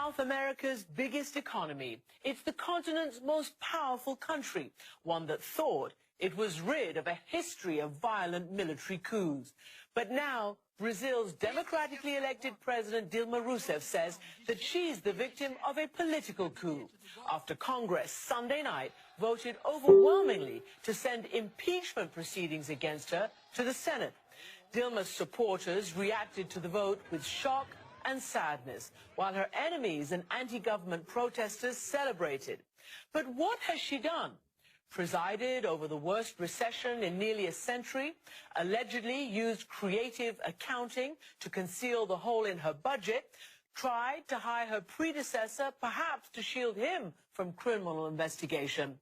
South America's biggest economy. It's the continent's most powerful country, one that thought it was rid of a history of violent military coups. But now, Brazil's democratically elected president Dilma Rousseff says that she's the victim of a political coup after Congress Sunday night voted overwhelmingly to send impeachment proceedings against her to the Senate. Dilma's supporters reacted to the vote with shock and sadness, while her enemies and anti-government protesters celebrated. But what has she done? Presided over the worst recession in nearly a century, allegedly used creative accounting to conceal the hole in her budget, tried to hire her predecessor, perhaps to shield him from criminal investigation.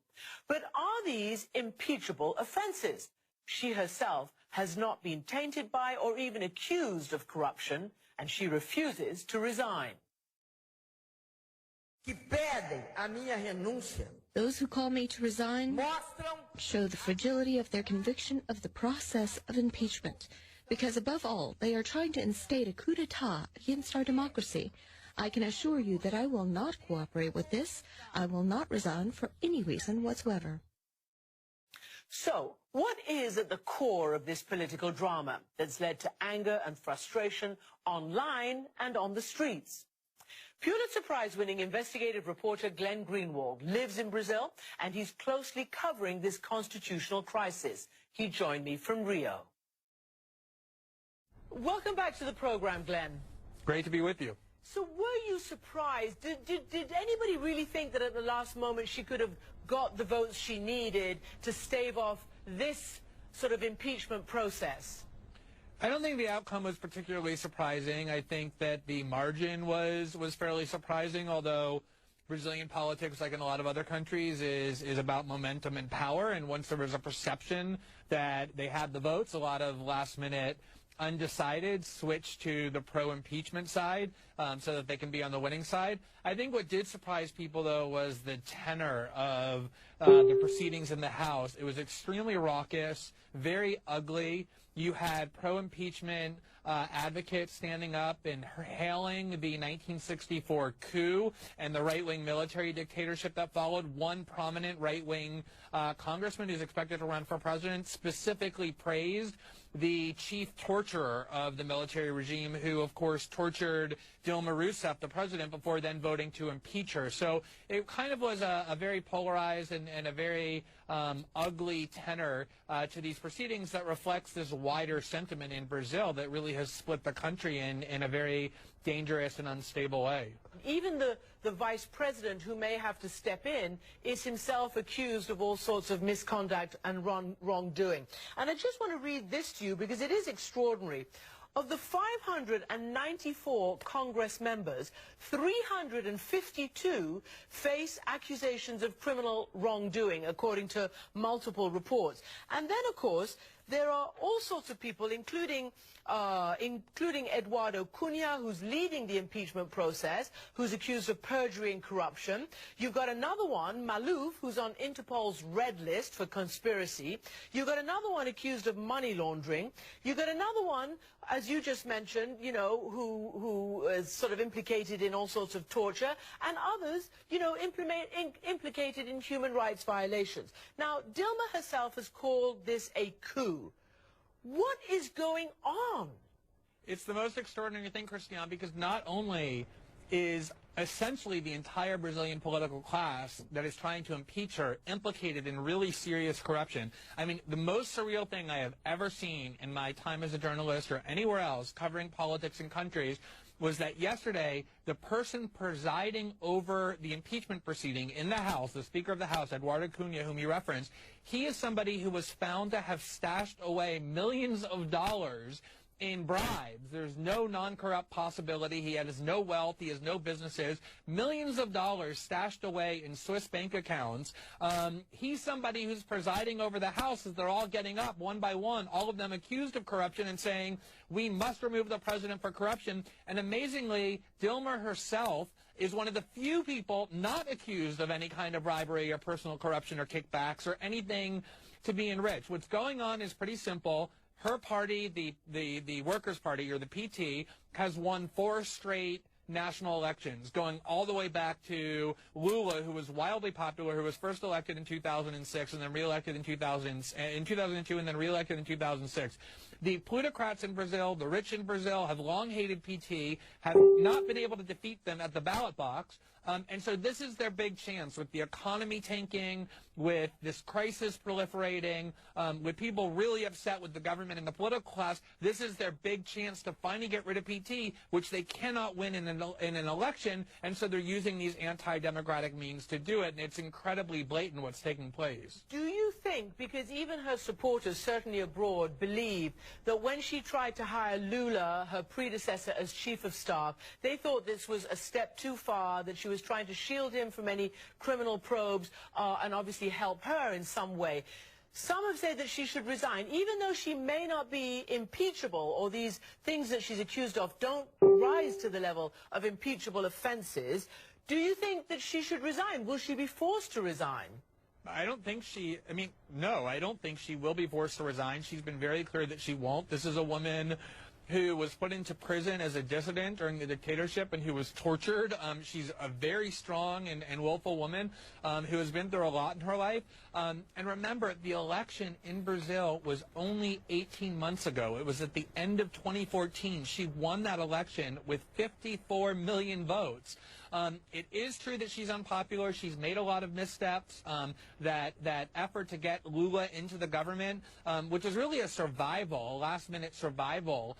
But are these impeachable offenses? She herself has not been tainted by or even accused of corruption, and she refuses to resign. Those who call me to resign show the fragility of their conviction of the process of impeachment, because above all, they are trying to instate a coup d'etat against our democracy. I can assure you that I will not cooperate with this. I will not resign for any reason whatsoever. So, what is at the core of this political drama that's led to anger and frustration online and on the streets? Pulitzer Prize-winning investigative reporter Glenn Greenwald lives in Brazil, and he's closely covering this constitutional crisis. He joined me from Rio. Welcome back to the program, Glenn. Great to be with you. So were you surprised? Did anybody really think that at the last moment she could have got the votes she needed to stave off this sort of impeachment process? I don't think the outcome was particularly surprising. I think that the margin was fairly surprising, although Brazilian politics, like in a lot of other countries, is about momentum and power. And once there was a perception that they had the votes, a lot of last-minute undecided switch to the pro-impeachment side so that they can be on the winning side. I think what did surprise people, though, was the tenor of the proceedings in the House. It was extremely raucous, very ugly. You had pro-impeachment advocates standing up and hailing the 1964 coup and the right-wing military dictatorship that followed. One prominent right-wing congressman who's expected to run for president specifically praised the chief torturer of the military regime, who, of course, tortured Dilma Rousseff, the president, before then voting to impeach her. So it kind of was a very polarized and a very ugly tenor to these proceedings that reflects this wider sentiment in Brazil that really has split the country in a very dangerous and unstable way. Even the vice president, who may have to step in, is himself accused of all sorts of misconduct and wrongdoing. And I just want to read this to you because it is extraordinary. Of the 594 Congress members, 352 face accusations of criminal wrongdoing, according to multiple reports. And then, of course, there are all sorts of people, including Eduardo Cunha, who's leading the impeachment process, who's accused of perjury and corruption. You've got another one, Maluf, who's on Interpol's red list for conspiracy. You've got another one accused of money laundering. You've got another one, as you just mentioned, you know, who is sort of implicated in all sorts of torture, and others, you know, implicated in human rights violations. Now, Dilma herself has called this a coup. What is going on? It's the most extraordinary thing, Christiane, because not only is essentially the entire Brazilian political class that is trying to impeach her implicated in really serious corruption. I mean, the most surreal thing I have ever seen in my time as a journalist or anywhere else covering politics in countries was that yesterday, the person presiding over the impeachment proceeding in the House, the Speaker of the House, Eduardo Cunha, whom you referenced, he is somebody who was found to have stashed away millions of dollars in bribes. There's no non-corrupt possibility. He has no wealth. He has no businesses. Millions of dollars stashed away in Swiss bank accounts. He's somebody who's presiding over the House as they're all getting up one by one, all of them accused of corruption and saying, we must remove the president for corruption. And amazingly, Dilma herself is one of the few people not accused of any kind of bribery or personal corruption or kickbacks or anything to be enriched. What's going on is pretty simple. Her party, the Workers' Party, or the PT, has won 4 straight national elections, going all the way back to Lula, who was wildly popular, who was first elected in 2006 and then reelected in 2002 and then reelected in 2006. The plutocrats in Brazil, the rich in Brazil, have long hated PT, have not been able to defeat them at the ballot box. And so this is their big chance with the economy tanking, with this crisis proliferating, with people really upset with the government and the political class. This is their big chance to finally get rid of PT, which they cannot win in an election. And so they're using these anti-democratic means to do it. And it's incredibly blatant what's taking place. Do you think, because even her supporters, certainly abroad, believe that when she tried to hire Lula, her predecessor, as chief of staff, they thought this was a step too far, that she was trying to shield him from any criminal probes and obviously help her in some way? Some have said that she should resign, even though she may not be impeachable, or these things that she's accused of don't rise to the level of impeachable offenses. Do you think that she should resign? Will she be forced to resign? I don't think no, I don't think she will be forced to resign. She's been very clear that she won't. This is a woman who was put into prison as a dissident during the dictatorship and who was tortured. She's a very strong and willful woman who has been through a lot in her life. And remember, the election in Brazil was only 18 months ago. It was at the end of 2014. She won that election with 54 million votes. It is true that she's unpopular. She's made a lot of missteps. That effort to get Lula into the government, which is really a last-minute survival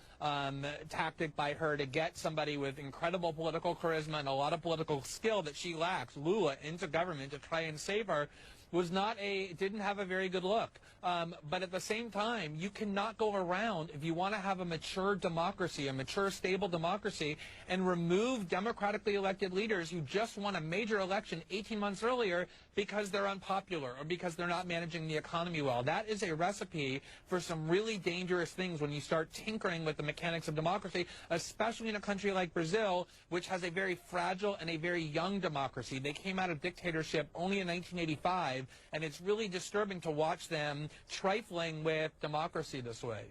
tactic by her to get somebody with incredible political charisma and a lot of political skill that she lacks, Lula, into government to try and save her, didn't have a very good look. But at the same time, you cannot go around, if you want to have a mature democracy, a mature, stable democracy, and remove democratically elected leaders who just won a major election 18 months earlier because they're unpopular or because they're not managing the economy well. That is a recipe for some really dangerous things when you start tinkering with the mechanics of democracy, especially in a country like Brazil, which has a very fragile and a very young democracy. They came out of dictatorship only in 1985, and it's really disturbing to watch them trifling with democracy this way.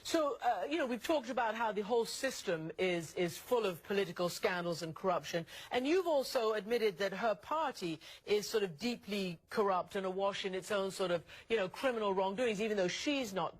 So, we've talked about how the whole system is full of political scandals and corruption, and you've also admitted that her party is sort of deeply corrupt and awash in its own sort of, criminal wrongdoings, even though she's not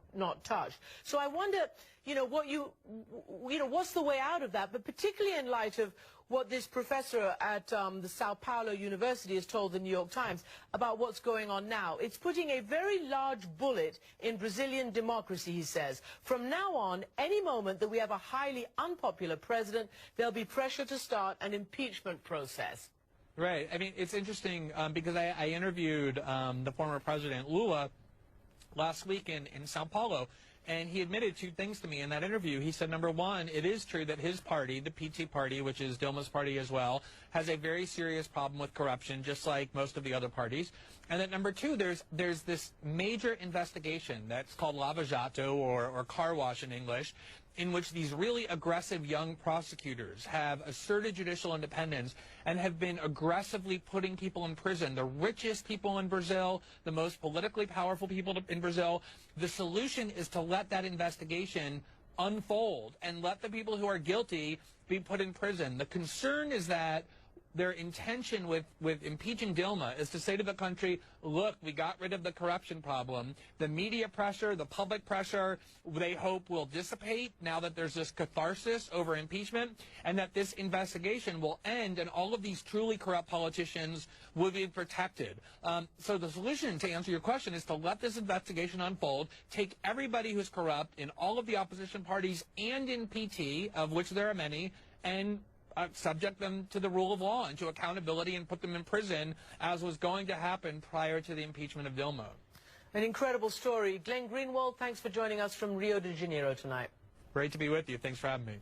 touched. So I wonder, what's the way out of that, but particularly in light of what this professor at the Sao Paulo University has told the New York Times about what's going on now. It's putting a very large bullet in Brazilian democracy, he says. From now on, any moment that we have a highly unpopular president, there'll be pressure to start an impeachment process. Right. I mean, it's interesting because I interviewed the former president, Lula, last week in Sao Paulo. And he admitted two things to me in that interview. He said, number one, it is true that his party, the PT party, which is Dilma's party as well, has a very serious problem with corruption, just like most of the other parties. And that number two, there's this major investigation that's called Lava Jato, or car wash in English, in which these really aggressive young prosecutors have asserted judicial independence and have been aggressively putting people in prison, the richest people in Brazil, the most politically powerful people in Brazil. The solution is to let that investigation unfold and let the people who are guilty be put in prison. The concern is that their intention with impeaching Dilma is to say to the country, look, we got rid of the corruption problem. The media pressure, the public pressure, they hope will dissipate now that there's this catharsis over impeachment, and that this investigation will end and all of these truly corrupt politicians will be protected. So the solution, to answer your question, is to let this investigation unfold, take everybody who's corrupt in all of the opposition parties and in PT, of which there are many, and subject them to the rule of law and to accountability and put them in prison, as was going to happen prior to the impeachment of Dilma. An incredible story. Glenn Greenwald, thanks for joining us from Rio de Janeiro tonight. Great to be with you. Thanks for having me.